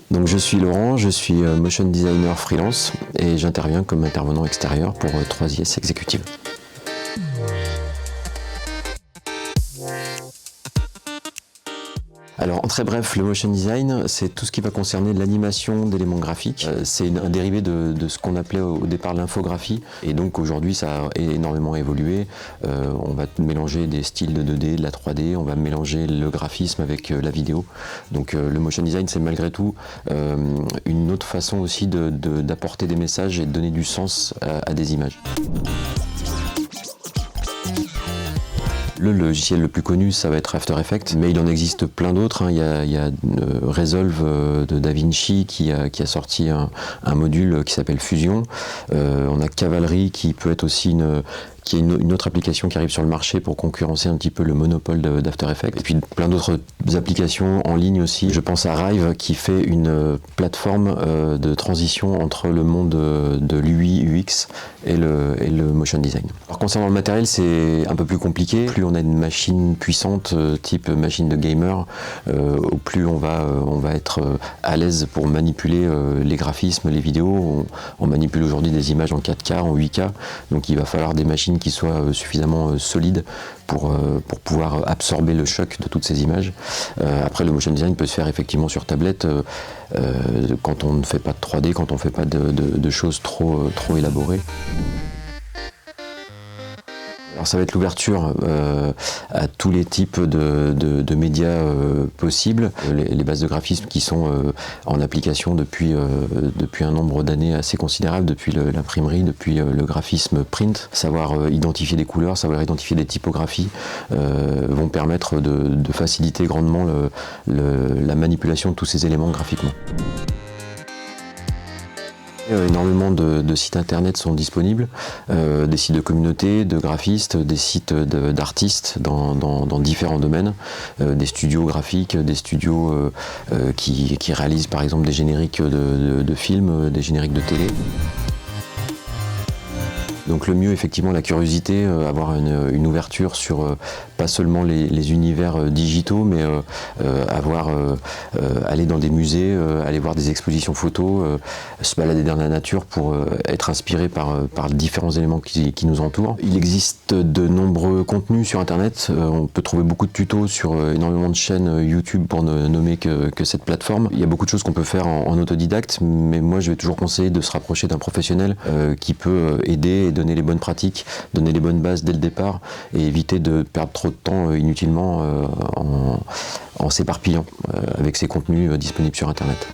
Donc je suis Laurent, je suis motion designer freelance et j'interviens comme intervenant extérieur pour 3IS Executive. Alors en très bref, le motion design, c'est tout ce qui va concerner l'animation d'éléments graphiques. C'est un dérivé de ce qu'on appelait au départ l'infographie. Et donc aujourd'hui, ça a énormément évolué. On va mélanger des styles de 2D, de la 3D, on va mélanger le graphisme avec la vidéo. Donc le motion design, c'est malgré tout une autre façon aussi d'apporter des messages et de donner du sens à des images. Le logiciel le plus connu, ça va être After Effects, mais il en existe plein d'autres. Il y a Resolve de DaVinci qui a sorti un module qui s'appelle Fusion. On a Cavalry qui peut être aussi une autre application qui arrive sur le marché pour concurrencer un petit peu le monopole d'After Effects. Et puis plein d'autres applications en ligne aussi. Je pense à Rive qui fait une plateforme de transition entre le monde de l'UI, UX et le motion design. Alors concernant le matériel, c'est un peu plus compliqué. Plus on a une machine puissante, type machine de gamer, plus on va être à l'aise pour manipuler les graphismes, les vidéos. On manipule aujourd'hui des images en 4K, en 8K, donc il va falloir des machines qui soient suffisamment solides pour pouvoir absorber le choc de toutes ces images. Après, le motion design peut se faire effectivement sur tablette quand on ne fait pas de 3D, quand on ne fait pas de choses trop élaborées. Alors ça va être l'ouverture à tous les types de médias possibles. Les bases de graphisme qui sont en application depuis un nombre d'années assez considérable, depuis l'imprimerie, depuis le graphisme print. Savoir identifier des couleurs, savoir identifier des typographies vont permettre de faciliter grandement la manipulation de tous ces éléments graphiquement. Énormément de sites internet sont disponibles, des sites de communauté, de graphistes, des sites d'artistes dans différents domaines, des studios graphiques, des studios qui réalisent par exemple des génériques de films, des génériques de télé. Donc le mieux, effectivement, la curiosité, avoir une ouverture sur pas seulement les univers digitaux, mais aller dans des musées, aller voir des expositions photos, se balader dans la nature pour être inspiré par différents éléments qui nous entourent. Il existe de nombreux contenus sur Internet. On peut trouver beaucoup de tutos sur énormément de chaînes YouTube pour ne nommer que cette plateforme. Il y a beaucoup de choses qu'on peut faire en autodidacte, mais moi je vais toujours conseiller de se rapprocher d'un professionnel qui peut aider et donner les bonnes pratiques, donner les bonnes bases dès le départ et éviter de perdre trop de temps inutilement en s'éparpillant avec ces contenus disponibles sur Internet.